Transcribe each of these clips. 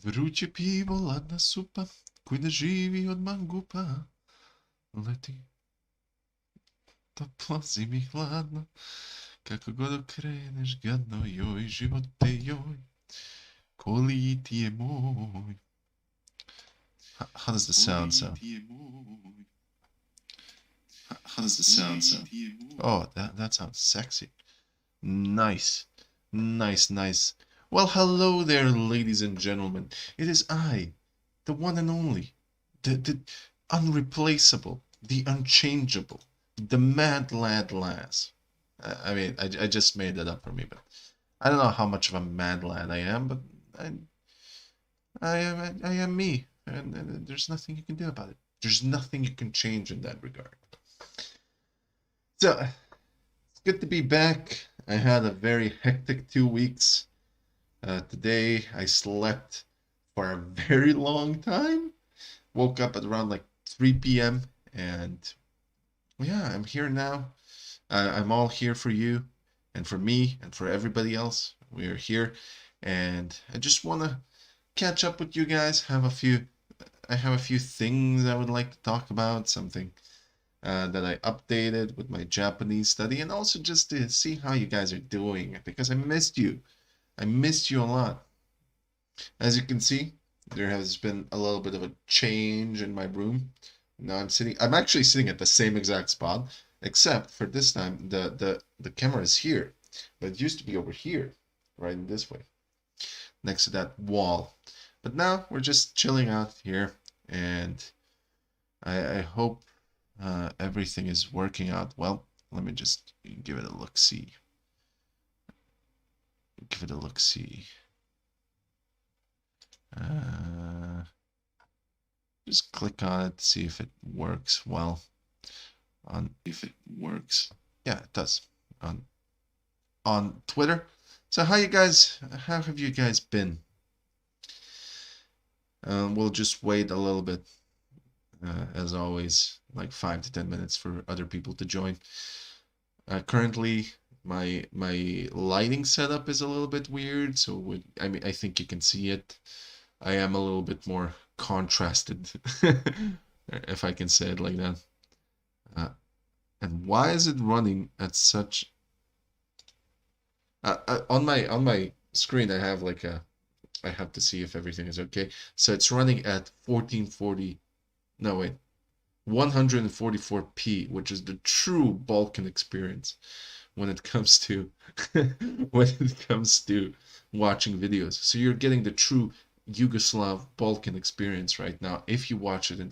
Вруче пиво, ладна супа, кой да живи од мангупа. Лети, топло, зими хладно, како го да кренеш гадно, јој, живот е јој, коли ти е мој. How does the sound sound? How does the sound sound? Oh, that sounds sexy. Nice. Nice. Well, hello there, ladies and gentlemen. It is I, the one and only, the unreplaceable, the unchangeable, the mad lad lass. I mean, I just made that up for me, but I don't know how much of a mad lad I am, but I am me, and there's nothing you can do about it. There's nothing you can change in that regard. So, it's good to be back. I had a very hectic 2 weeks. Today I slept for a very long time. Woke up at around like 3 p.m. and yeah, I'm here now. I'm all here for you and for me and for everybody else. We are here, and I just want to catch up with you guys. I have a few things I would like to talk about. Something that I updated with my Japanese study, and also just to see how you guys are doing because I missed you. I missed you a lot. As you can see, there has been a little bit of a change in my room. Now I'm actually sitting at the same exact spot, except for this time the camera is here, but it used to be over here, right in this way, next to that wall. But now we're just chilling out here, and I hope everything is working out well. Let me just give it a look-see. Give it a look-see. Just click on it, see if it works well. If it works, yeah, it does. On Twitter. So how have you guys been? We'll just wait a little bit, as always, like 5 to 10 minutes for other people to join. Currently, my lighting setup is a little bit weird, so I think you can see it. I am a little bit more contrasted, if I can say it like that. And why is it running at such? On my screen, I have like I have to see if everything is okay. So it's running at 1440. No, wait. 144p, which is the true Balkan experience when it comes to watching videos. So you're getting the true Yugoslav Balkan experience right now if you watch it in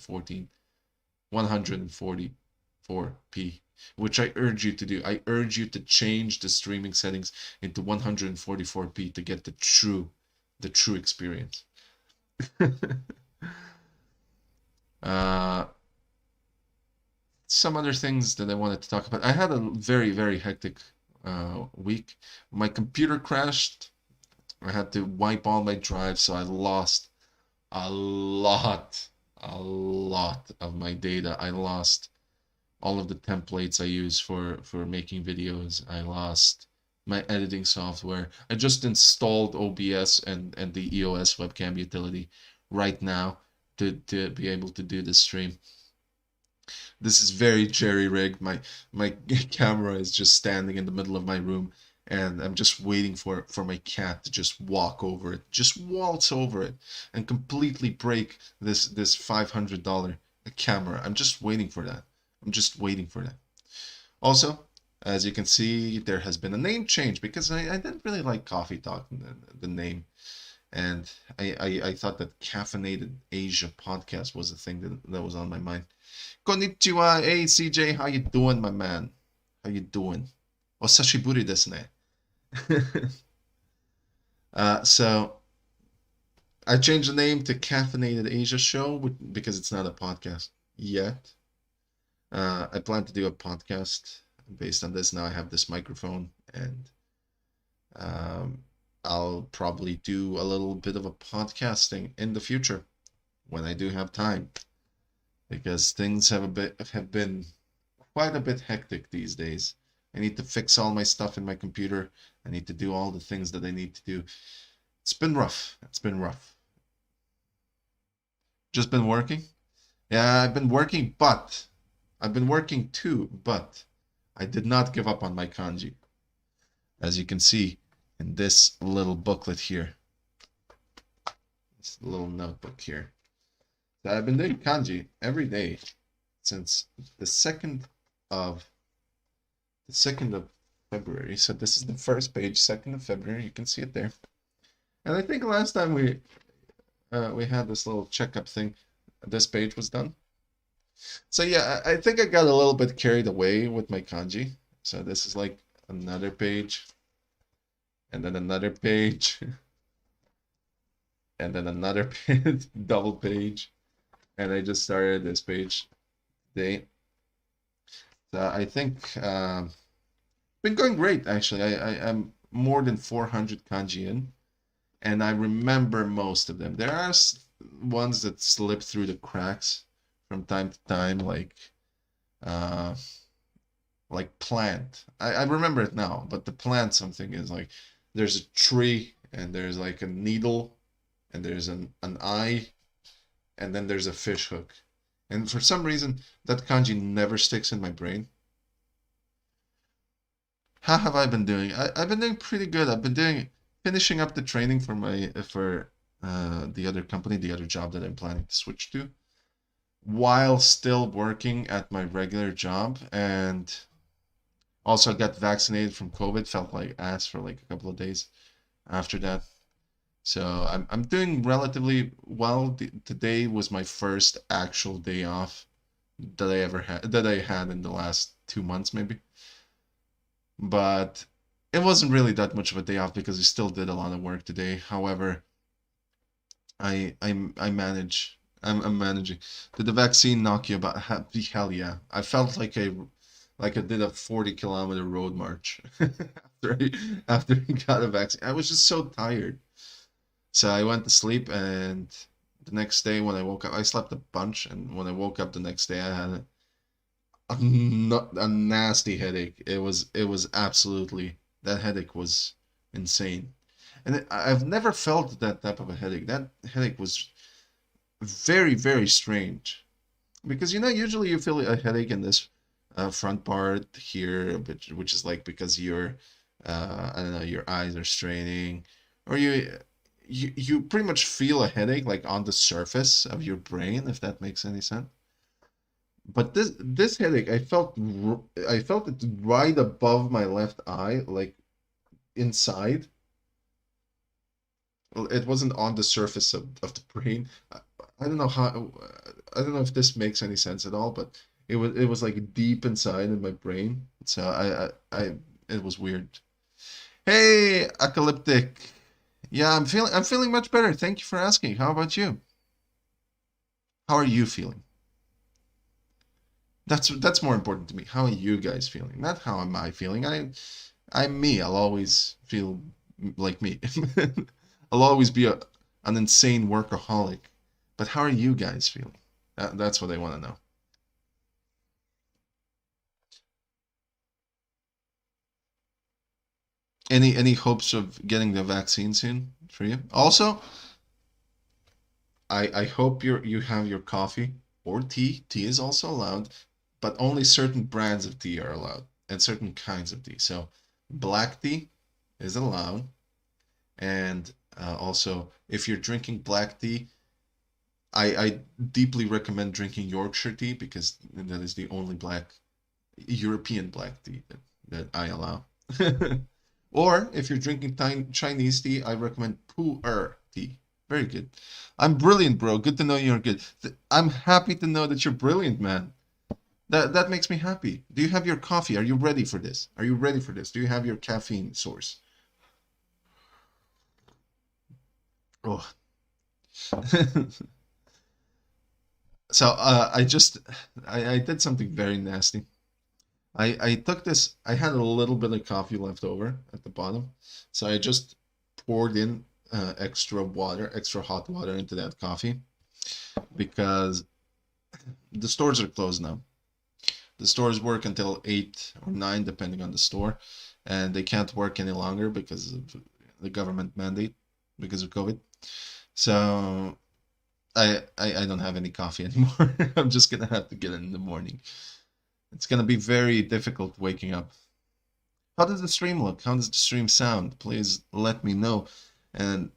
144p, which I urge you to do. I urge you to change the streaming settings into 144p to get the true experience. Some other things that I wanted to talk about. I had a very, very hectic week. My computer crashed. I had to wipe all my drives, so I lost a lot of my data. I lost all of the templates I use for making videos. I lost my editing software. I just installed OBS and the EOS webcam utility right now to be able to do this stream. This is very jerry-rigged. My camera is just standing in the middle of my room, and I'm just waiting for my cat to just walk over it, just waltz over it, and completely break this $500 camera. I'm just waiting for that. Also, as you can see, there has been a name change because I didn't really like Coffee Talk, the name. And I thought that Caffeinated Asia podcast was a thing that was on my mind. Konnichiwa, hey CJ, how you doing, my man? How you doing? Osashiburi desu ne. So I changed the name to Caffeinated Asia Show because it's not a podcast yet. I plan to do a podcast based on this. Now I have this microphone, and I'll probably do a little bit of a podcasting in the future when I do have time, because things have been quite a bit hectic these days. I need to fix all my stuff in my computer. I need to do all the things that I need to do. It's been rough. Just been working. Yeah, I've been working, but I've been working too, but I did not give up on my kanji. As you can see in this little booklet here, this little notebook here. So I've been doing kanji every day since the second of the 2nd of February. So this is the first page, 2nd of February. You can see it there. And I think last time we had this little checkup thing, this page was done. So yeah, I think I got a little bit carried away with my kanji. So this is like another page, and then another page, and then another page, double page, and I just started this page today. So I think been going great actually. I'm more than 400 kanji in, and I remember most of them. There are ones that slip through the cracks from time to time, uh, like plant. I remember it now, but the plant something is like there's a tree and there's like a needle and there's an eye and then there's a fish hook. And for some reason that kanji never sticks in my brain. How have I been doing? I've been doing pretty good. I've been doing finishing up the training for my for the other company, the other job that I'm planning to switch to, while still working at my regular job. And also got vaccinated from COVID. Felt like ass for like a couple of days after that. So I'm doing relatively well. Today was my first actual day off that I had in the last 2 months maybe. But it wasn't really that much of a day off because we still did a lot of work today. However, I manage. I'm managing. Did the vaccine knock you about? Hell yeah! I felt like I did a 40-kilometer road march after I got a vaccine. I was just so tired. So I went to sleep, and the next day when I woke up, I slept a bunch, and when I woke up the next day, I had a nasty headache. It was absolutely, that headache was insane, and I've never felt that type of a headache. That headache was very very strange because usually you feel a headache in this front part here, which is like because you're I don't know, your eyes are straining, or you pretty much feel a headache like on the surface of your brain, if that makes any sense. But this headache, I felt it right above my left eye, like inside. Well, it wasn't on the surface of the brain. I don't know how. I don't know if this makes any sense at all, but it was like deep inside in my brain. So I it was weird. Hey, Apocalyptic. Yeah, I'm feeling much better. Thank you for asking. How about you? How are you feeling? That's more important to me. How are you guys feeling? Not how am I feeling. I'm me. I'll always feel like me. I'll always be an insane workaholic. But how are you guys feeling? That's what I want to know. Any hopes of getting the vaccine soon for you? Also, I hope you have your coffee or tea. Tea is also allowed, but only certain brands of tea are allowed and certain kinds of tea. So black tea is allowed, and also if you're drinking black tea, I deeply recommend drinking Yorkshire tea because that is the only European black tea that I allow. Or if you're drinking Chinese tea, I recommend Pu'er tea. Very good. I'm brilliant, bro. Good to know you're good. I'm happy to know that you're brilliant, man. That makes me happy. Do you have your coffee? Are you ready for this? Are you ready for this? Do you have your caffeine source? Oh. So I did something very nasty. I took this. I had a little bit of coffee left over at the bottom, so I just poured in extra water, extra hot water into that coffee because the stores are closed now. The stores work until 8 or 9, depending on the store, and they can't work any longer because of the government mandate because of COVID. So I don't have any coffee anymore. I'm just gonna have to get it in the morning. It's gonna be very difficult waking up. How does the stream look? How does the stream sound? Please let me know, and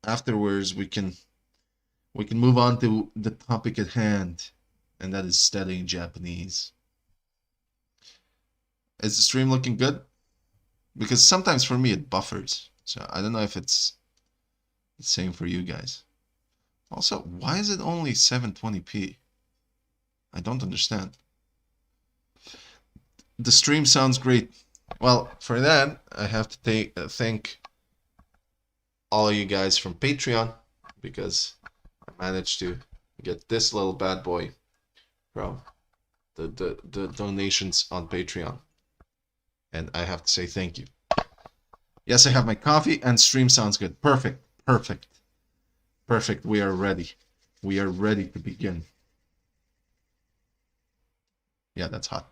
afterwards we can move on to the topic at hand, and that is studying Japanese. Is the stream looking good? Because sometimes for me it buffers, so I don't know if it's the same for you guys. Also, why is it only 720p? I don't understand. The stream sounds great. Well, for that, I have to thank all of you guys from Patreon, because I managed to get this little bad boy from the donations on Patreon. And I have to say thank you. Yes, I have my coffee and stream sounds good. Perfect, perfect, perfect. We are ready. We are ready to begin. Yeah, that's hot.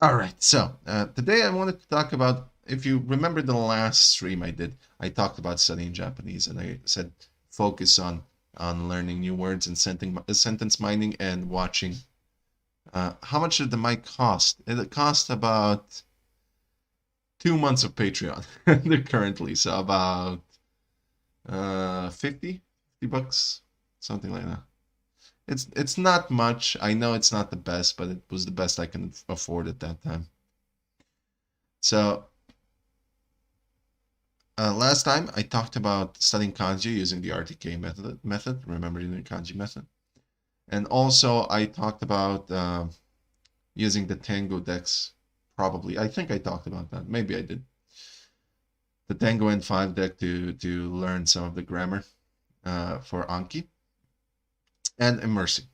All right, so today I wanted to talk about, if you remember the last stream I did, I talked about studying Japanese, and I said focus on learning new words and sentence mining and watching. How much did the mic cost? It cost about 2 months of Patreon currently, so about 50 bucks, something like that. It's not much. I know it's not the best, but it was the best I can afford at that time. So last time I talked about studying kanji using the RTK method, remembering the kanji method, and also I talked about using the Tango decks. Probably, I think I talked about that. Maybe I did. The Tango N5 deck to learn some of the grammar for Anki. And immersing.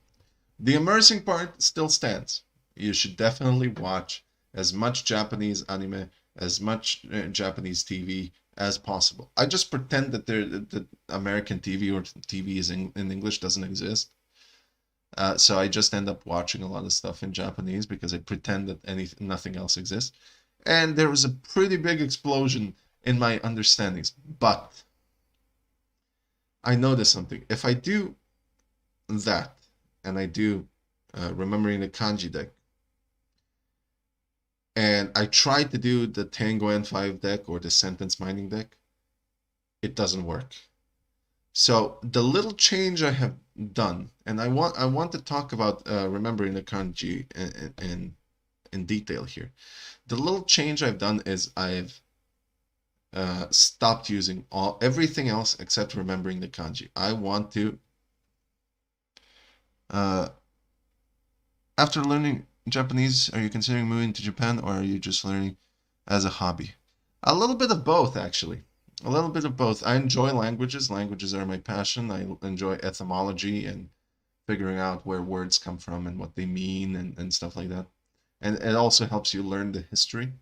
The immersing part still stands. You should definitely watch as much Japanese anime, as much Japanese TV as possible. I just pretend that the American TV or TV is in English doesn't exist. So I just end up watching a lot of stuff in Japanese because I pretend that nothing else exists. And there was a pretty big explosion in my understandings. But I noticed something. If I do that, and I do remembering the kanji deck, and I tried to do the Tango N5 deck or the sentence mining deck, it doesn't work. So the little change I have done, and I want to talk about remembering the kanji in detail here. The little change I've done is I've stopped using everything else except remembering the kanji. I want to after learning Japanese, are you considering moving to Japan, or are you just learning as a hobby? A little bit of both, actually. A little bit of both. I enjoy languages. Languages are my passion. I enjoy etymology and figuring out where words come from and what they mean and stuff like that. And it also helps you learn the history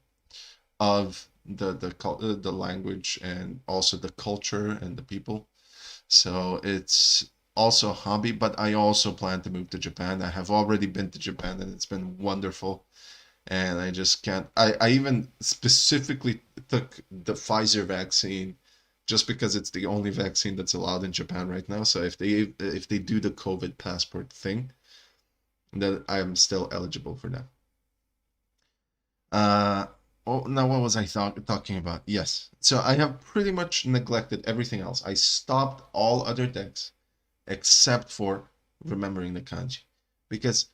of the language and also the culture and the people. So it's also a hobby, but I also plan to move to Japan. I have already been to Japan and it's been wonderful. And I just can't. I even specifically took the Pfizer vaccine just because it's the only vaccine that's allowed in Japan right now. So if they do the COVID passport thing, then I am still eligible for that. Oh, now what was I talking about? Yes. So I have pretty much neglected everything else. I stopped all other decks except for remembering the kanji, because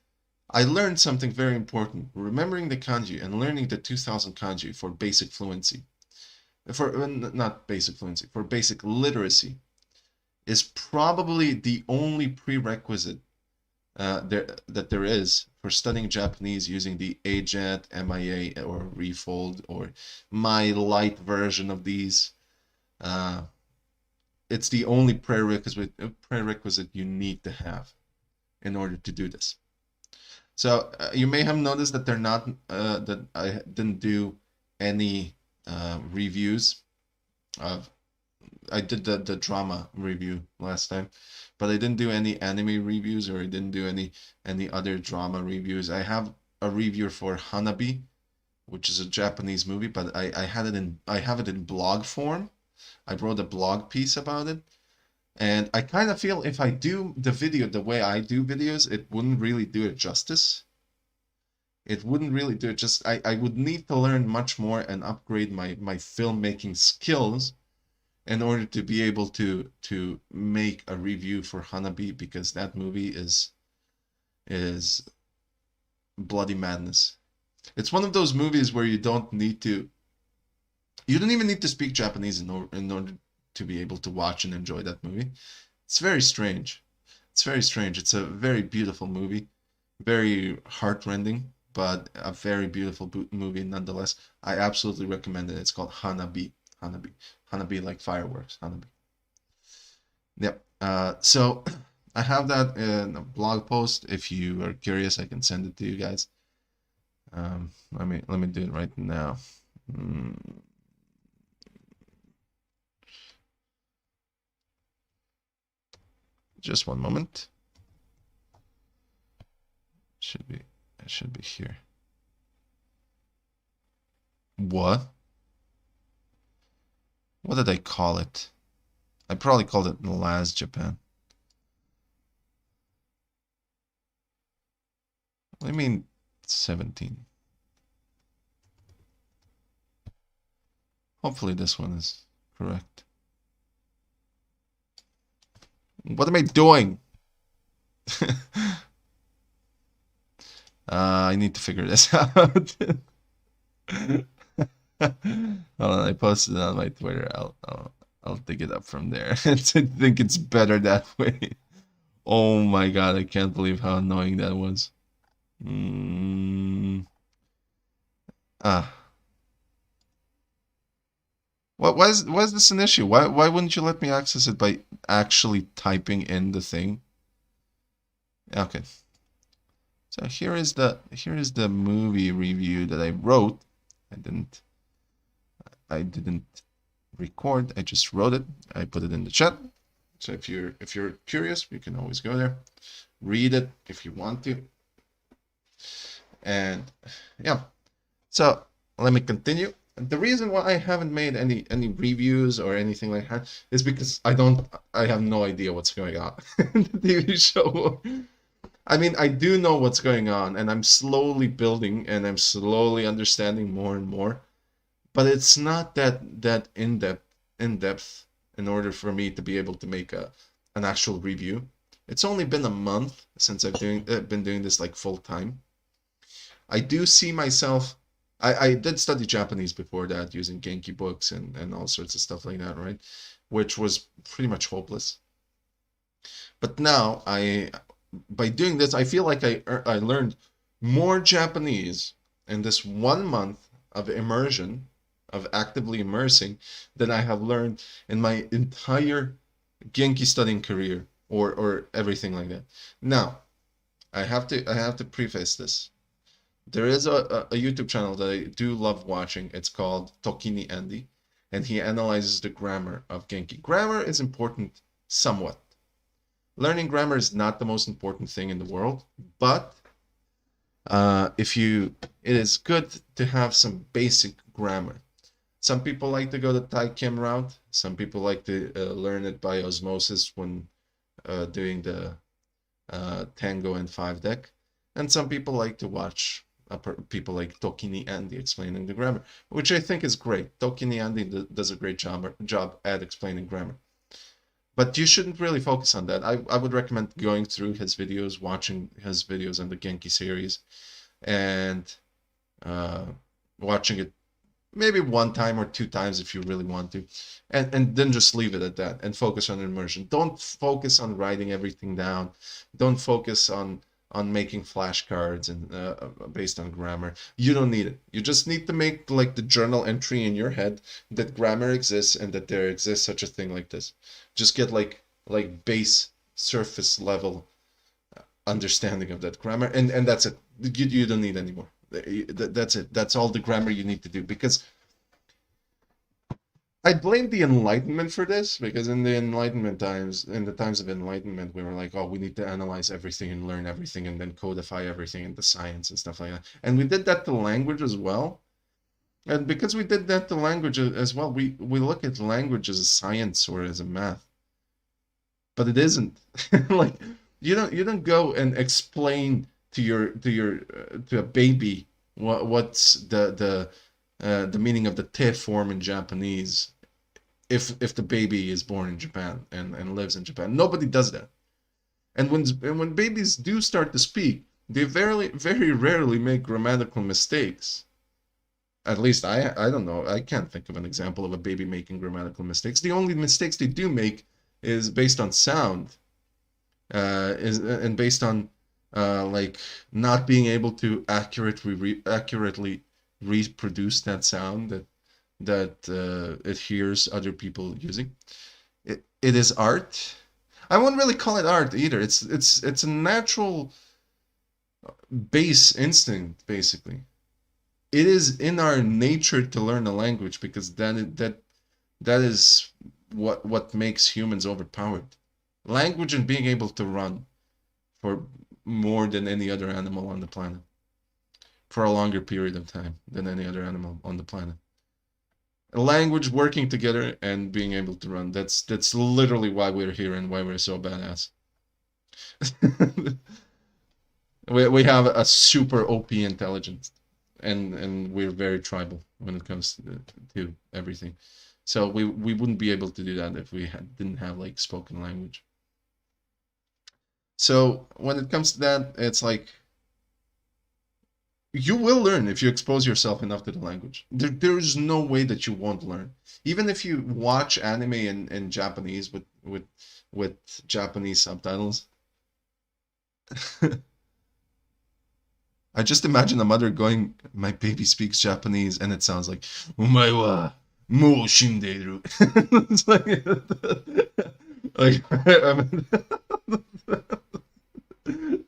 I learned something very important. Remembering the kanji and learning the 2000 kanji for basic fluency, for not basic fluency, for basic literacy, is probably the only prerequisite that there is for studying Japanese using the Ajatt, MIA, or Refold, or my light version of these. It's the only prerequisite you need to have in order to do this. So you may have noticed that that I didn't do any reviews of. I did the drama review last time, but I didn't do any anime reviews, or I didn't do any other drama reviews. I have a review for Hanabi, which is a Japanese movie, but I have it in blog form. I wrote a blog piece about it, And I kind of feel if I do the video the way I do videos, it wouldn't really do it justice. It wouldn't really do it just I would need to learn much more and upgrade my filmmaking skills in order to be able to make a review for Hanabi, because that movie is bloody madness. It's one of those movies where you don't even need to speak Japanese in order to be able to watch and enjoy that movie. It's very strange. It's very strange. It's a very beautiful movie, very heartrending, but a very beautiful movie nonetheless. I absolutely recommend it. It's called Hanabi. Hanabi. Hanabi like fireworks. Hanabi. Yep. So I have that in a blog post. If you are curious, I can send it to you guys. Let me do it right now. Just one moment. It should be here. What? What did I call it? I probably called it Last Japan. What do you mean 17? Hopefully this one is correct. What am I doing? I need to figure this out. Hold on, I posted it on my Twitter. I'll dig it up from there. I think it's better that way. Oh my god, I can't believe how annoying that was. Why is this an issue? Why wouldn't you let me access it by actually typing in the thing? Okay. So here is the movie review that I wrote. I didn't record. I just wrote it. I put it in the chat. So if you're curious, you can always go there, read it if you want to. And yeah. So let me continue. The reason why I haven't made any reviews or anything like that is because I have no idea what's going on in the TV show. I mean, I do know what's going on, and I'm slowly building, and I'm slowly understanding more and more. But it's not that in depth in order for me to be able to make an actual review. It's only been a month since I've been doing this like full time. I do see myself. I did study Japanese before that using Genki books and all sorts of stuff like that, right? Which was pretty much hopeless. But now by doing this, I feel like I learned more Japanese in this 1 month of immersion, of actively immersing, than I have learned in my entire Genki studying career or everything like that. Now, I have to preface this. There is a YouTube channel that I do love watching. It's called Tokini Andy, and he analyzes the grammar of Genki. Grammar is important somewhat. Learning grammar is not the most important thing in the world, but it is good to have some basic grammar. Some people like to go the Tai Kim route. Some people like to learn it by osmosis when doing the Tango and 5 deck. And some people like to watch people like Tokini Andy explaining the grammar, which I think is great. Tokini Andy does a great job at explaining grammar. But you shouldn't really focus on that. I would recommend going through his videos, watching his videos on the Genki series, and watching it maybe 1 time or 2 times if you really want to, and then just leave it at that and focus on immersion. Don't focus on writing everything down. Don't focus on making flashcards and based on grammar. You don't need it. You just need to make like the journal entry in your head that grammar exists and that there exists such a thing like this. Just get like base surface level understanding of that grammar, and that's it. You don't need any more. That's it. That's all the grammar you need to do, because I blame the Enlightenment for this, because in the times of Enlightenment, we were like, oh, we need to analyze everything and learn everything and then codify everything into science and stuff like that. And we did that to language as well. And because we did that to language as well, we look at language as a science or as a math. but it isn't. Like you don't go and explain to a baby what's the meaning of the te form in Japanese if the baby is born in Japan and lives in Japan. Nobody does that. And when babies do start to speak, they very rarely make grammatical mistakes. At least I don't know. I can't think of an example of a baby making grammatical mistakes. The only mistakes they do make is based on sound, is and based on like not being able to accurately reproduce that sound that it hears other people using. It is art. I wouldn't really call it art either. It's a natural base instinct, basically. It is in our nature to learn a language because that is what makes humans overpowered. Language and being able to run for more than any other animal on the planet, for a longer period of time than any other animal on the planet. A language working together and being able to run. That's literally why we're here and why we're so badass. We have a super OP intelligence, and we're very tribal when it comes to everything. So we wouldn't be able to do that if we didn't have like spoken language. So when it comes to that, it's like you will learn if you expose yourself enough to the language. There is no way that you won't learn. Even if you watch anime in Japanese with Japanese subtitles. I just imagine a mother going, "My baby speaks Japanese," and it sounds like, "Omae wa mou shindeiru." It's like I mean,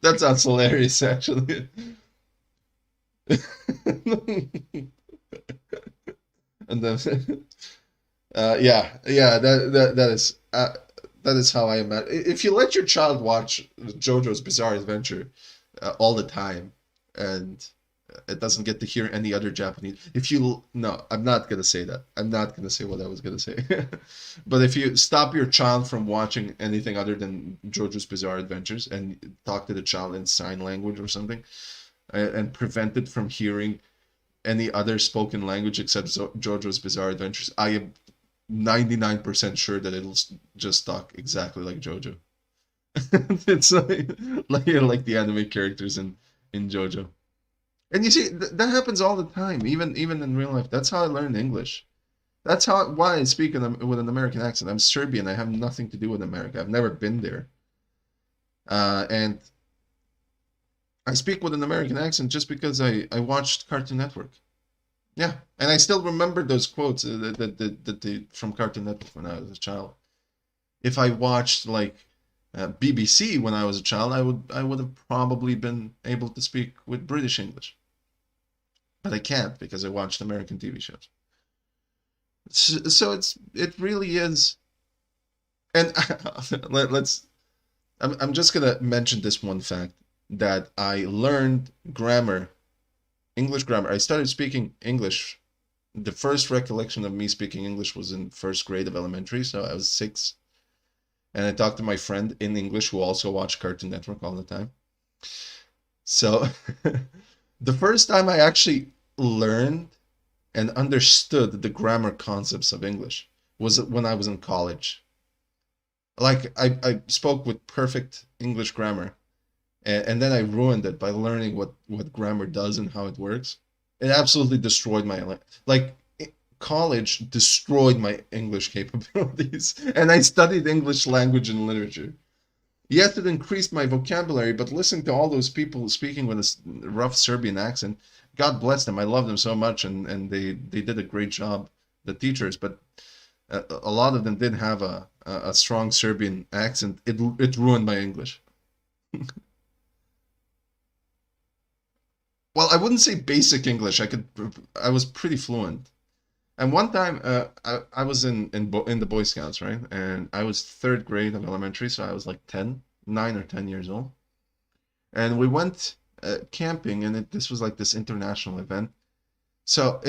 that sounds hilarious, actually. And then, yeah, that is how I imagine. If you let your child watch JoJo's Bizarre Adventure all the time, and it doesn't get to hear any other Japanese. If you no, I'm not gonna say that. I'm not gonna say what I was gonna say. But if you stop your child from watching anything other than JoJo's Bizarre Adventures and talk to the child in sign language or something, and prevent it from hearing any other spoken language except JoJo's Bizarre Adventures, I am 99% sure that it'll just talk exactly like JoJo. It's like the anime characters in JoJo. And you see, that happens all the time, even in real life. That's how I learned English. That's why I speak with an American accent. I'm Serbian. I have nothing to do with America. I've never been there. And I speak with an American accent just because I watched Cartoon Network. Yeah, and I still remember those quotes from Cartoon Network when I was a child. If I watched like BBC when I was a child, I would have probably been able to speak with British English, but I can't because I watched American TV shows. So it really is, and let's. I'm just gonna mention this one fact that I learned grammar, English grammar. I started speaking English. The first recollection of me speaking English was in first grade of elementary, so I was 6. And I talked to my friend in English who also watched Cartoon Network all the time. So the first time I actually learned and understood the grammar concepts of English was when I was in college. Like I spoke with perfect English grammar, and then I ruined it by learning what grammar does and how it works. It absolutely destroyed my like college destroyed my English capabilities, and I studied English language and literature. Yes, it increased my vocabulary, but listening to all those people speaking with a rough Serbian accent, God bless them. I love them so much, and they did a great job, the teachers. But a lot of them did have a strong Serbian accent. It ruined my English. Well, I wouldn't say basic English. I was pretty fluent. And one time, I was in the Boy Scouts, right? And I was third grade of elementary, so I was like 10, 9 or 10 years old. And we went camping, and this was like this international event. So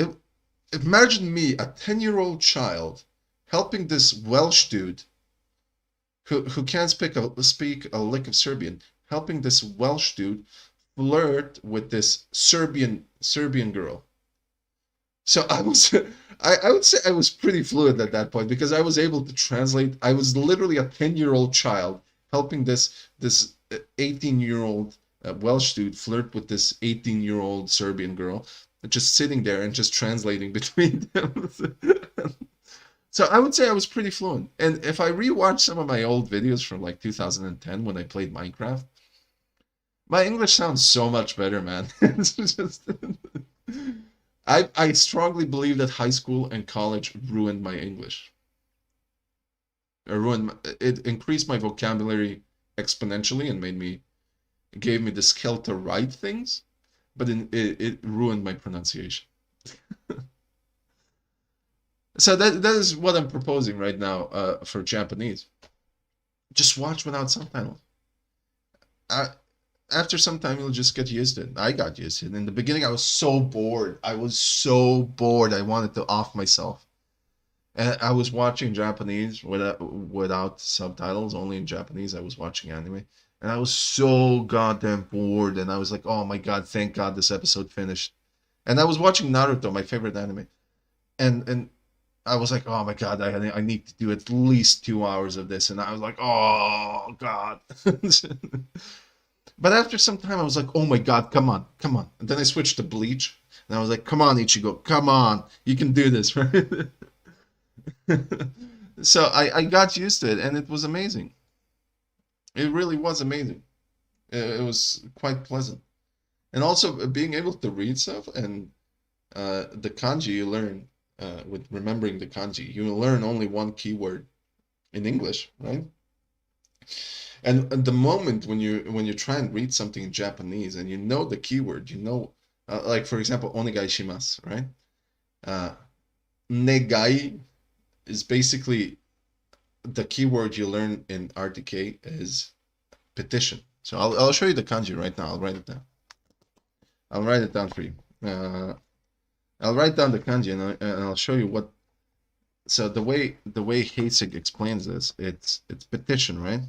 imagine me, a 10-year-old child, helping this Welsh dude who can't speak a lick of Serbian, helping this Welsh dude flirt with this Serbian girl. So I would say I was pretty fluent at that point because I was able to translate. I was literally a 10-year-old child helping this 18-year-old Welsh dude flirt with this 18-year-old Serbian girl, just sitting there and just translating between them. So I would say I was pretty fluent. And if I rewatch some of my old videos from like 2010 when I played Minecraft, my English sounds so much better, man. It's just I strongly believe that high school and college ruined my English. It increased my vocabulary exponentially and gave me the skill to write things, but it ruined my pronunciation. So that is what I'm proposing right now for Japanese. Just watch without subtitles. I, After some time, you'll just get used to it. I got used to it. In the beginning, I was so bored. I was so bored. I wanted to off myself. And I was watching Japanese without subtitles, only in Japanese. I was watching anime. And I was so goddamn bored. And I was like, oh my God, thank God this episode finished. And I was watching Naruto, my favorite anime. And I was like, oh my God, I need to do at least 2 hours of this. And I was like, oh God. But after some time, I was like, oh my God, come on, come on. And then I switched to Bleach. And I was like, come on, Ichigo, come on. You can do this, right? So I got used to it, and it was amazing. It really was amazing. It was quite pleasant. And also being able to read stuff and the kanji you learn with remembering the kanji, you learn only one keyword in English, right? And the moment when you try and read something in Japanese and you know the keyword, you know, like for example, onegai shimasu, right? Uh, Negai is basically the keyword you learn in RTK is petition. So I'll show you the kanji right now. I'll write it down. I'll write it down for you. I'll write down the kanji and I'll show you what. So the way Hasig explains this, it's petition, right?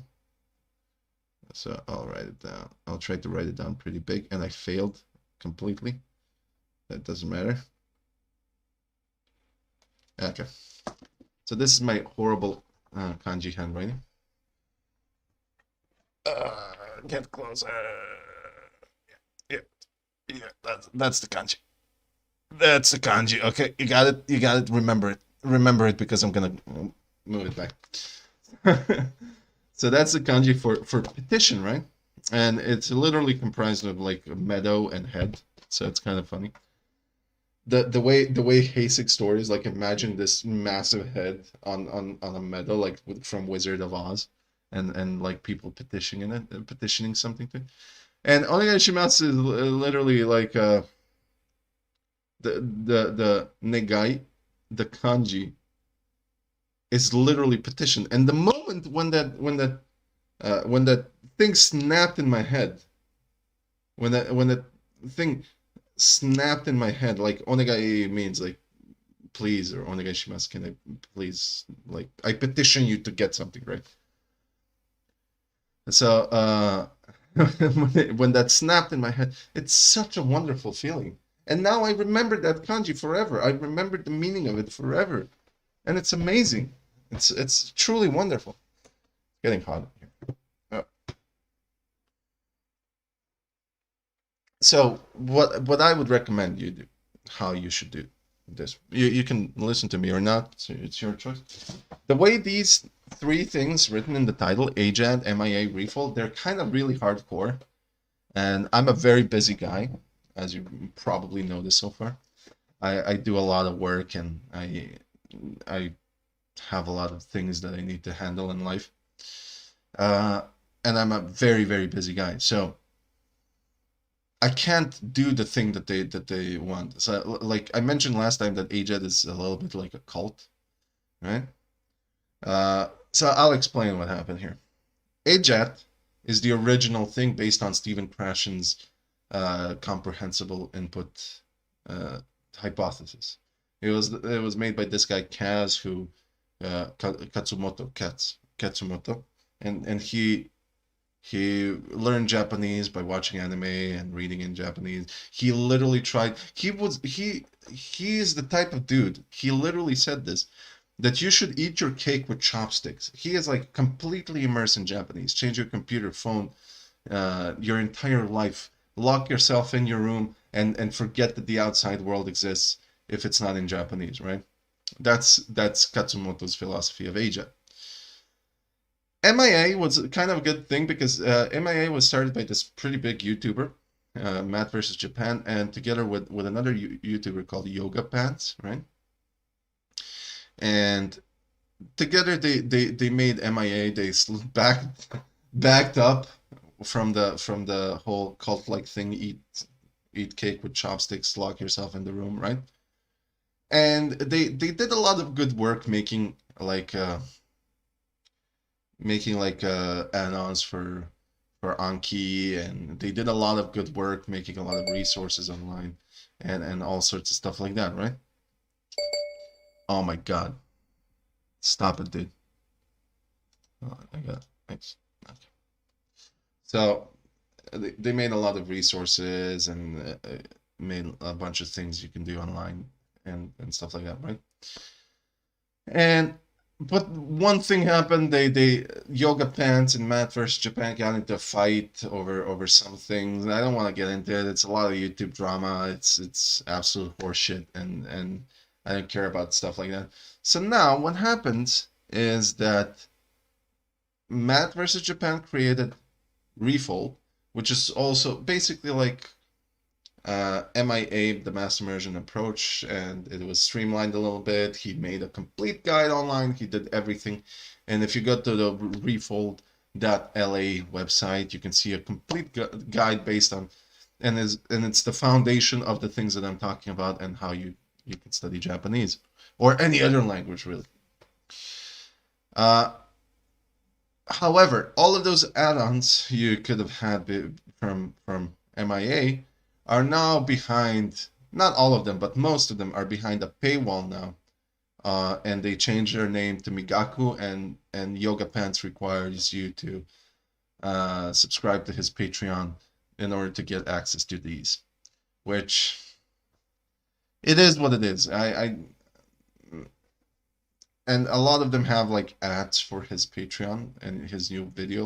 So I'll write it down. I'll try to write it down pretty big, and I failed completely. That doesn't matter. Okay. So this is my horrible kanji handwriting. Get closer. Yeah. That's the kanji. That's the kanji. Okay, you got it. You got it. Remember it. Remember it because I'm gonna move it back. So that's the kanji for petition, right? And it's literally comprised of like a meadow and head. So it's kind of funny. The way Hasek stories, like imagine this massive head on a meadow, like from Wizard of Oz, and like people petitioning something to. And Onegai Shimatsu is literally like the negai, the kanji is literally petition. And the moment when that thing snapped in my head, when that thing snapped in my head, like onegai means like please, or onegai shimasu, can I please, like I petition you to get something, right? So when that snapped in my head, it's such a wonderful feeling. And now I remember that kanji forever. I remembered the meaning of it forever. And it's amazing. It's truly wonderful. It's getting hot here. Oh. So what I would recommend you do, how you should do this. You can listen to me or not. It's your choice. The way these three things written in the title, Ajatt, MIA, Refold, they're kind of really hardcore. And I'm a very busy guy, as you probably noticed so far. I do a lot of work, and I have a lot of things that I need to handle in life. And I'm a very, very busy guy. So I can't do the thing that they want. So like I mentioned last time that Ajatt is a little bit like a cult, right? So I'll explain what happened here. Ajatt is the original thing based on Stephen Krashen's comprehensible input hypothesis. It was made by this guy Katsumoto. and he learned Japanese by watching anime and reading in Japanese. He literally tried. He is the type of dude. He literally said this, that you should eat your cake with chopsticks. He is like completely immersed in Japanese. Change your computer, phone, your entire life. Lock yourself in your room and forget that the outside world exists if it's not in Japanese, right? That's Katsumoto's philosophy of Ajatt. MIA was kind of a good thing because MIA was started by this pretty big YouTuber, Matt versus Japan, and together with another YouTuber called Yoga Pants, right? And together they made MIA. They backed up from the whole cult like thing. Eat cake with chopsticks. Lock yourself in the room, right? And they did a lot of good work making like add-ons for Anki, and they did a lot of good work making a lot of resources online and all sorts of stuff like that, right? Oh my god. Stop it, dude. Oh, I got thanks. Okay. So they made a lot of resources and made a bunch of things you can do online and stuff like that, right? And but one thing happened. They Yoga Pants and Matt versus Japan got into a fight over some things. I don't want to get into it. It's a lot of YouTube drama. It's absolute horseshit, and I don't care about stuff like that. So now what happens is that Matt versus Japan created Refold, which is also basically like MIA, the mass immersion approach, and it was streamlined a little bit. He made a complete guide online. He did everything. And if you go to the refold.la website, you can see a complete guide based on, and it's the foundation of the things that I'm talking about and how you can study Japanese or any other language, really. Uh, However, all of those add-ons you could have had from MIA are now behind, not all of them, but most of them are behind a paywall now. And they changed their name to Migaku, and Yoga Pants requires you to subscribe to his Patreon in order to get access to these, which it is what it is. And a lot of them have like ads for his Patreon and his new video,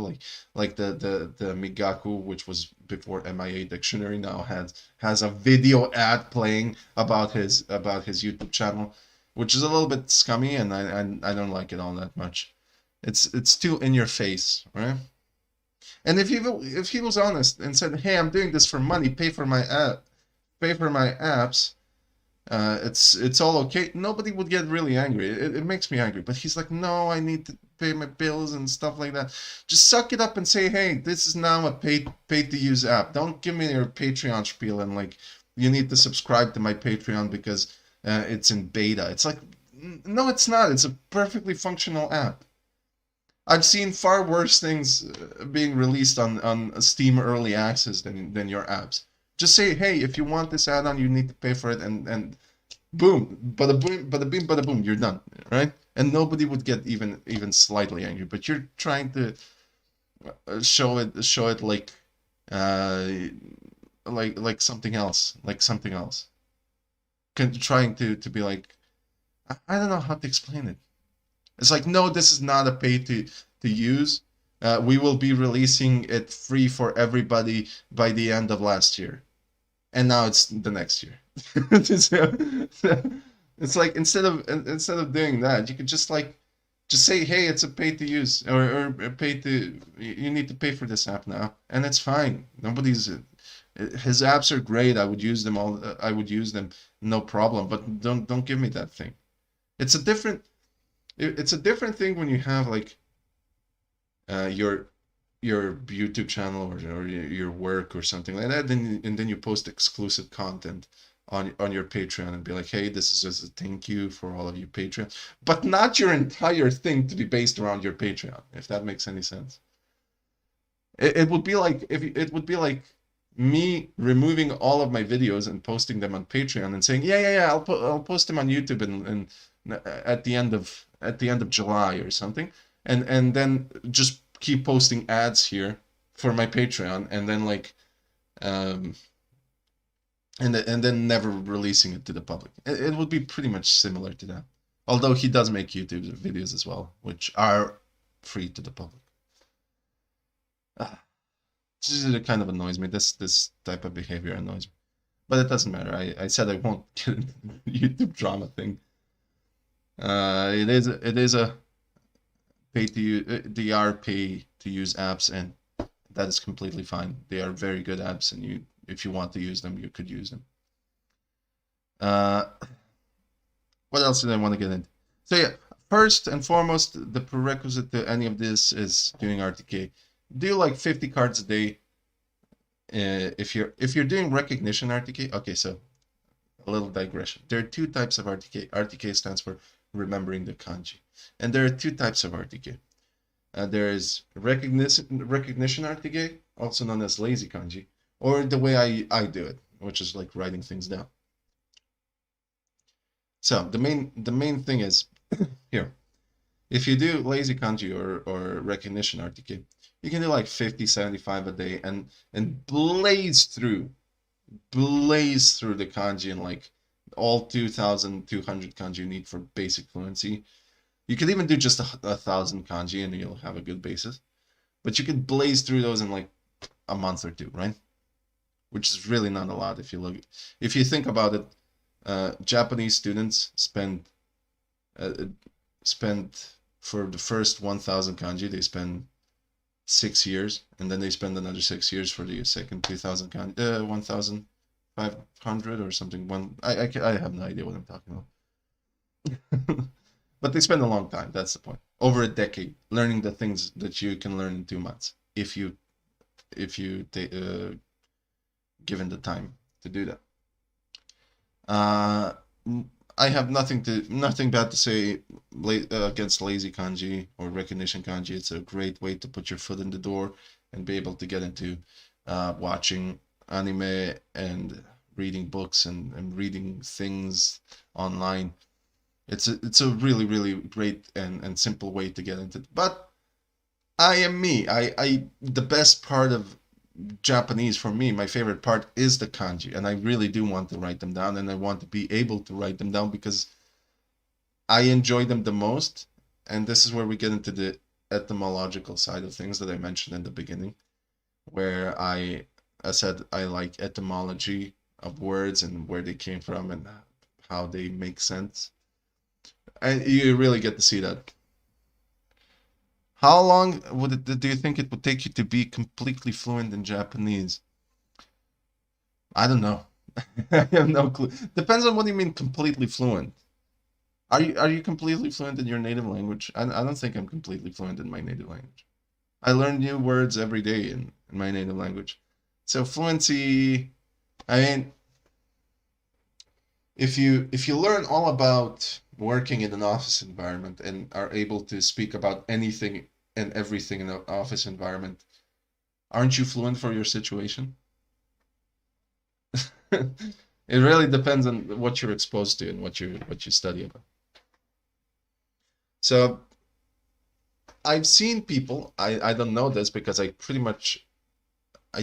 like the Migaku, which was before MIA Dictionary, now has a video ad playing about his YouTube channel, which is a little bit scummy, and I don't like it all that much. It's too in your face, right? And if he was honest and said, "Hey, I'm doing this for money, pay for my apps," it's all okay. Nobody would get really angry. It makes me angry. But he's like, no, I need to pay my bills and stuff like that. Just suck it up and say, hey, this is now a paid to use app. Don't give me your Patreon spiel and like you need to subscribe to my Patreon because it's in beta. It's like, no, it's not. It's a perfectly functional app. I've seen far worse things being released on Steam Early Access than your apps. Just say, hey, if you want this add-on, you need to pay for it, and boom, bada boom, bada bing, bada boom, you're done, right? And nobody would get even slightly angry. But you're trying to show it uh, like something else, trying to be like, I don't know how to explain it. It's like, no, this is not a pay to use. We will be releasing it free for everybody by the end of last year, and now it's the next year. It's like instead of doing that, you could just say, hey, it's a pay to use or pay to you need to pay for this app now, and it's fine. Nobody's his apps are great. I would use them all. I would use them, no problem. But don't give me that thing. It's a different it's a different thing when you have like your YouTube channel or your work or something like that, and then you post exclusive content on your Patreon and be like, hey, this is just a thank you for all of you Patreon, but not your entire thing to be based around your Patreon, if that makes any sense. It would be like it would be like me removing all of my videos and posting them on Patreon and saying, yeah, I'll post them on YouTube and at the end of July or something, and then just keep posting ads here for my Patreon, and then like um and then never releasing it to the public. It would be pretty much similar to that. Although he does make YouTube videos as well, which are free to the public. It kind of annoys me. This type of behavior annoys me. But it doesn't matter. I said I won't get into the YouTube drama thing. It is a pay to use. They are pay to use apps, and that is completely fine. They are very good apps, and you, if you want to use them, you could use them. What else did I want to get into? So yeah, first and foremost, the prerequisite to any of this is doing RTK. Do like 50 cards a day. If you're doing recognition RTK, okay, so a little digression. There are two types of RTK. RTK stands for remembering the kanji, and there are two types of RTK. There is recognition RTK, also known as lazy kanji, or the way I do it, which is like writing things down. So the main thing is here. If you do lazy kanji or recognition RTK, you can do like 50, 75 a day and blaze through the kanji and like all 2,200 kanji you need for basic fluency. You could even do just 1,000 kanji and you'll have a good basis. But you could blaze through those in like a month or two, right? Which is really not a lot if you think about it. Japanese students spend for the first 1,000 kanji, they spend 6 years, and then they spend another 6 years for the second 2,000 kanji, 1,500 or something. I have no idea what I'm talking about. But they spend a long time. That's the point. Over a decade, learning the things that you can learn in 2 months, if you given the time to do that. I have nothing bad to say against lazy kanji or recognition kanji. It's a great way to put your foot in the door and be able to get into watching anime and reading books and reading things online. It's a really, really great and simple way to get into it. But I am me. The best part of Japanese for me, my favorite part is the kanji, and I really do want to write them down, and I want to be able to write them down because I enjoy them the most. And this is where we get into the etymological side of things that I mentioned in the beginning, where I said I like etymology of words and where they came from and how they make sense. And you really get to see that. How long do you think it would take you to be completely fluent in Japanese? I don't know. I have no clue. Depends on what you mean completely fluent. Are you completely fluent in your native language? I don't think I'm completely fluent in my native language. I learn new words every day in my native language. So fluency, I mean, if you learn all about working in an office environment and are able to speak about anything and everything in an office environment, aren't you fluent for your situation? It really depends on what you're exposed to and what you study about. So I've seen people, I don't know this because I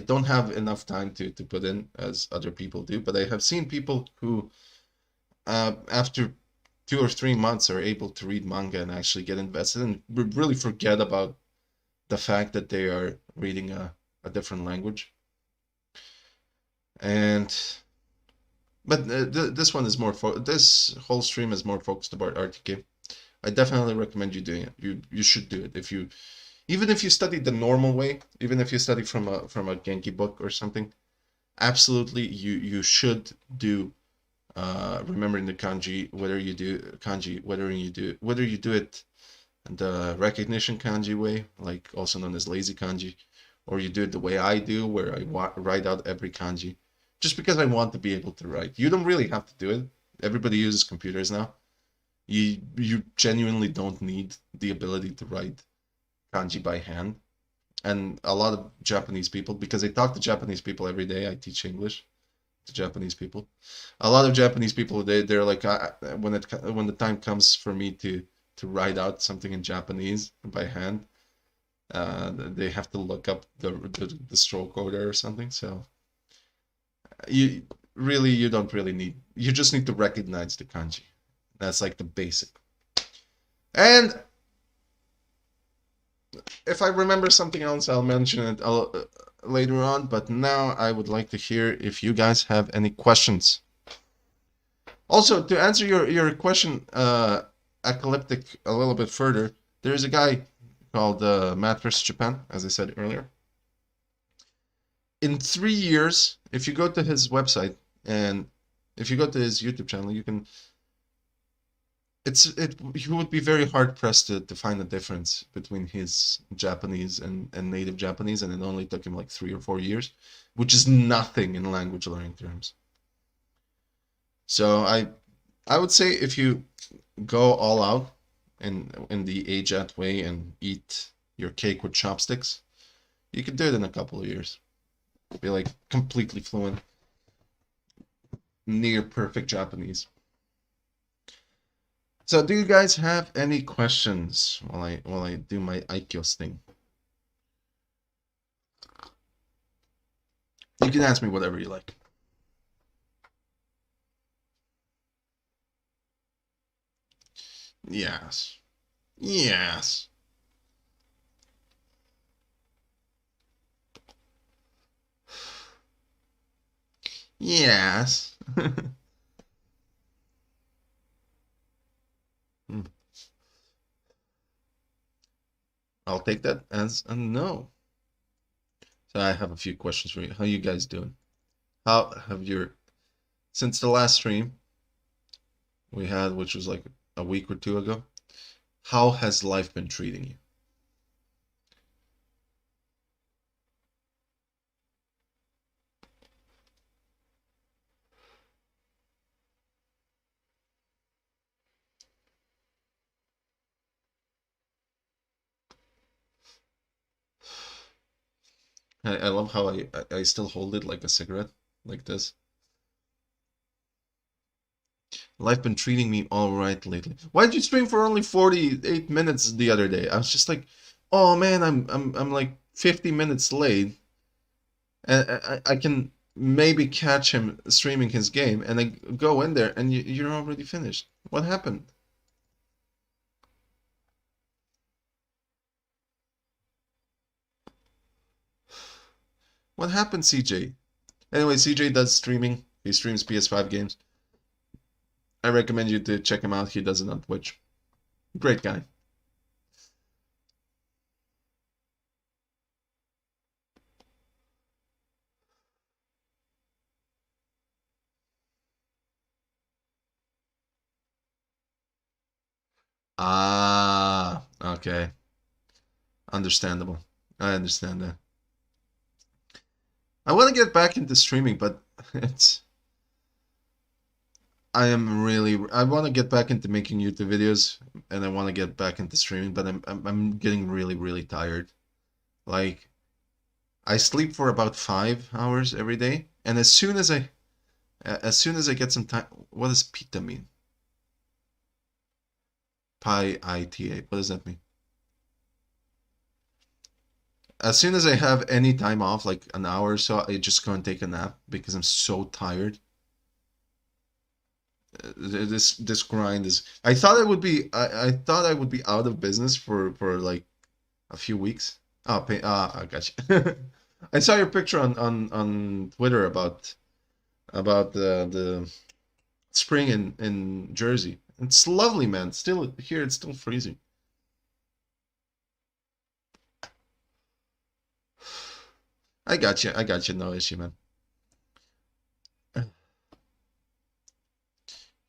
don't have enough time to put in as other people do, but I have seen people who after 2 or 3 months are able to read manga and actually get invested and really forget about the fact that they are reading a different language. But this one is more this whole stream is more focused about RTK. I definitely recommend you doing it. You should do it even if you study the normal way, even if you study from a Genki book or something. Absolutely, you should do remembering the kanji, whether you do it the recognition kanji way, like also known as lazy kanji, or you do it the way I do, where I write out every kanji, just because I want to be able to write. You don't really have to do it. Everybody uses computers now. You genuinely don't need the ability to write kanji by hand. And a lot of Japanese people, because I talk to Japanese people every day, I teach English to Japanese people. A lot of Japanese people, they're like, when the time comes for me to write out something in Japanese by hand, They have to look up the stroke order or something. So you you don't really need. You just need to recognize the kanji. That's like the basic. And if I remember something else, I'll mention it later on. But now I would like to hear if you guys have any questions. Also, to answer your question, Apocalyptic, a little bit further, there's a guy called Mattress Japan, as I said earlier. In 3 years, if you go to his website and if you go to his YouTube channel, you can. You would be very hard pressed to find a difference between his Japanese and native Japanese, and it only took him like 3 or 4 years, which is nothing in language learning terms. So I would say if you go all out in the Ajatt way and eat your cake with chopsticks, you could do it in a couple of years. Be like completely fluent, near perfect Japanese. So do you guys have any questions while I do my Aikyos thing? You can ask me whatever you like. Yes. Yes. Yes. I'll take that as a no. So I have a few questions for you. How you guys doing? How have your since the last stream we had, which was like a week or two ago, how has life been treating you? I love how I still hold it like a cigarette, like this. Life been treating me all right lately. Why did you stream for only 48 minutes the other day? I was just like, oh man, I'm like 50 minutes late, and I can maybe catch him streaming his game, and I go in there, and you're already finished. What happened? What happened, CJ? Anyway, CJ does streaming. He streams PS5 games. I recommend you to check him out. He does it on Twitch. Great guy. Ah, okay. Understandable. I understand that. I want to get back into streaming, but it's I want to get back into making YouTube videos and I want to get back into streaming, but I'm getting really tired. Like I sleep for about 5 hours every day, and as soon as I get some time, what does pita mean? Pi ita. What does that mean? As soon as I have any time off, like an hour or so, I just go and take a nap because I'm so tired. This grind is. I thought I would be. I thought I would be out of business for like a few weeks. Oh, I got you. I saw your picture on Twitter about the spring in Jersey. It's lovely, man. Still here, it's still freezing. I got you. I got you. No issue, man.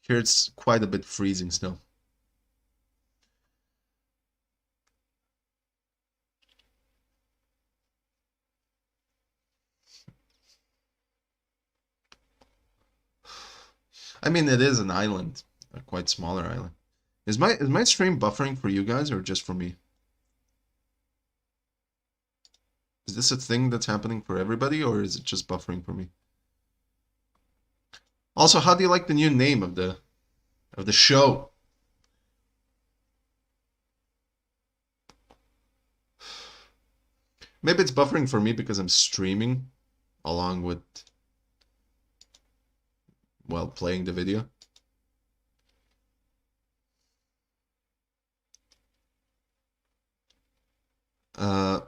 Here it's quite a bit freezing still. I mean, it is an island, a quite smaller island. Is my stream buffering for you guys or just for me? Is this a thing that's happening for everybody or is it just buffering for me? Also, how do you like the new name of the show? Maybe it's buffering for me because I'm streaming along with, well, playing the video. Uh,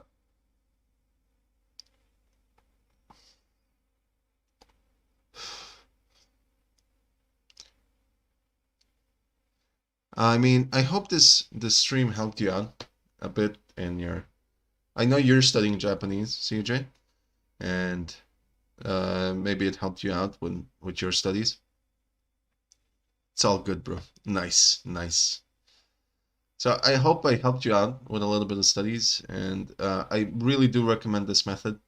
I mean, I hope this stream helped you out a bit in your. I know you're studying Japanese, CJ, and maybe it helped you out with your studies. It's all good, bro. Nice, nice. So I hope I helped you out with a little bit of studies, and I really do recommend this method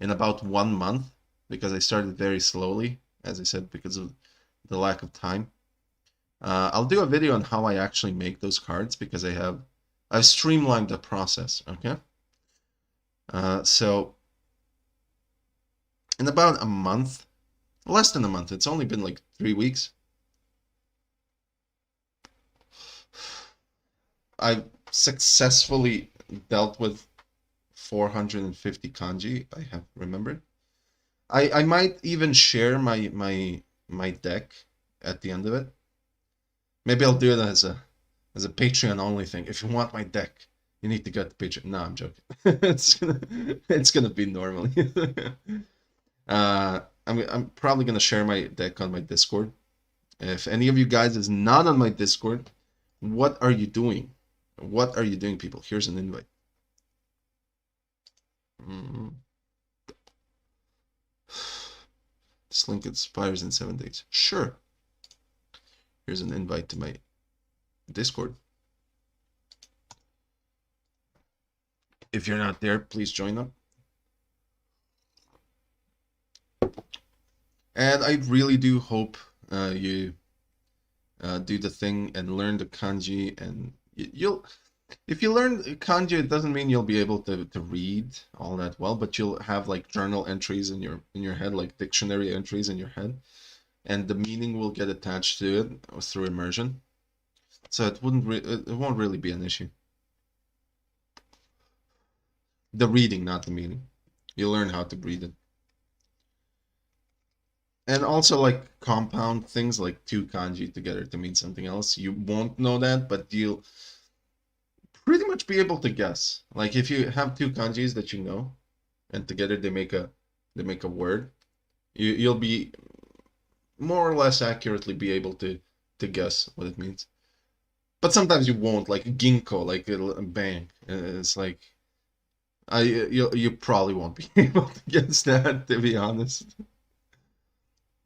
in about 1 month because I started very slowly, as I said, because of the lack of time. I'll do a video on how I actually make those cards because I've streamlined the process. Okay, so in about a month, less than a month, it's only been like 3 weeks. I've successfully dealt with 450 kanji. I have remembered. I might even share my deck at the end of it. Maybe I'll do it as a Patreon only thing. If you want my deck, you need to get the Patreon. No, I'm joking. It's gonna be normally. I'm probably gonna share my deck on my Discord. If any of you guys is not on my Discord, what are you doing? What are you doing, people? Here's an invite. This link expires in 7 days. Sure. Here's an invite to my Discord. If you're not there, please join up. And I really do hope you do the thing and learn the kanji, and you'll. If you learn kanji, it doesn't mean you'll be able to read all that well, but you'll have like journal entries in your head, like dictionary entries in your head, and the meaning will get attached to it through immersion. So it won't really be an issue. The reading, not the meaning. You learn how to read it. And also like compound things like two kanji together to mean something else. You won't know that, but you'll pretty much be able to guess. Like if you have two kanjis that you know, and together they make a word, you'll be more or less accurately be able to guess what it means. But sometimes you won't, like ginkgo, like a bank. It's like you probably won't be able to guess that, to be honest,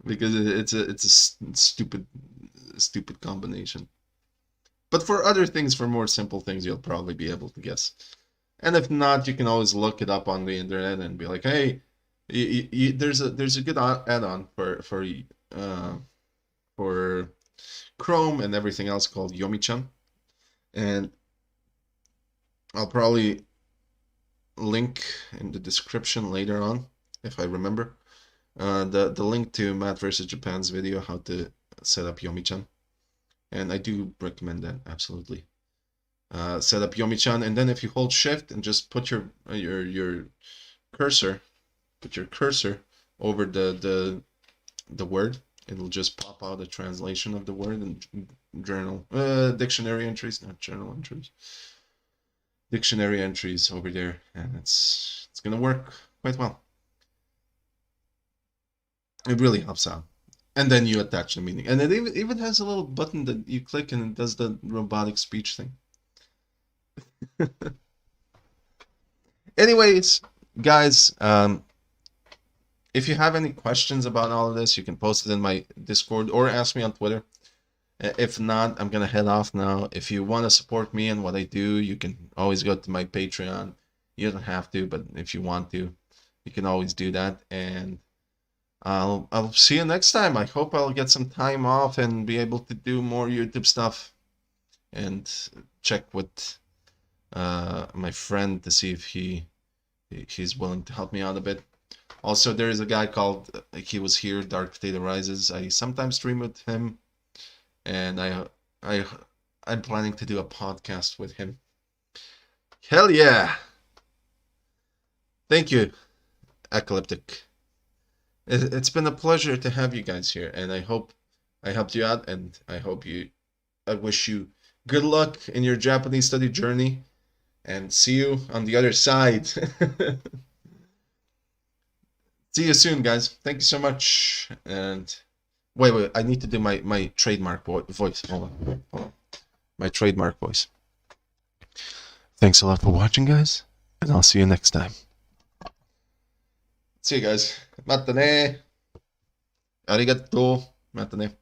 because it's a stupid combination. But for other things, for more simple things, you'll probably be able to guess. And if not, you can always look it up on the internet and be like, hey, there's a good add-on for Chrome and everything else called Yomi-chan, and I'll probably link in the description later on if I remember the link to Matt versus Japan's video how to set up Yomi-chan, and I do recommend that absolutely. Set up Yomi-chan, and then if you hold Shift and just put your cursor, over the word, it'll just pop out a translation of the word and dictionary entries, not journal entries. Dictionary entries over there, and it's gonna work quite well. It really helps out. And then you attach the meaning, and it even has a little button that you click and it does the robotic speech thing. Anyways, guys, if you have any questions about all of this, you can post it in my Discord or ask me on Twitter. If not, I'm gonna head off now. If you want to support me and what I do, you can always go to my Patreon. You don't have to, but if you want to, you can always do that. And I'll see you next time. I hope I'll get some time off and be able to do more YouTube stuff and check with my friend to see if he's willing to help me out a bit. Also, there is a guy called he was here, Dark Potato Rises. I sometimes stream with him, and I'm planning to do a podcast with him. Hell yeah! Thank you, Apocalyptic. It's been a pleasure to have you guys here, and I hope I helped you out, and I wish you good luck in your Japanese study journey, and see you on the other side. See you soon, guys. Thank you so much. And wait, I need to do my trademark voice. Hold on. My trademark voice. Thanks a lot for watching, guys, and I'll see you next time. See you guys. またね。ありがとう。またね。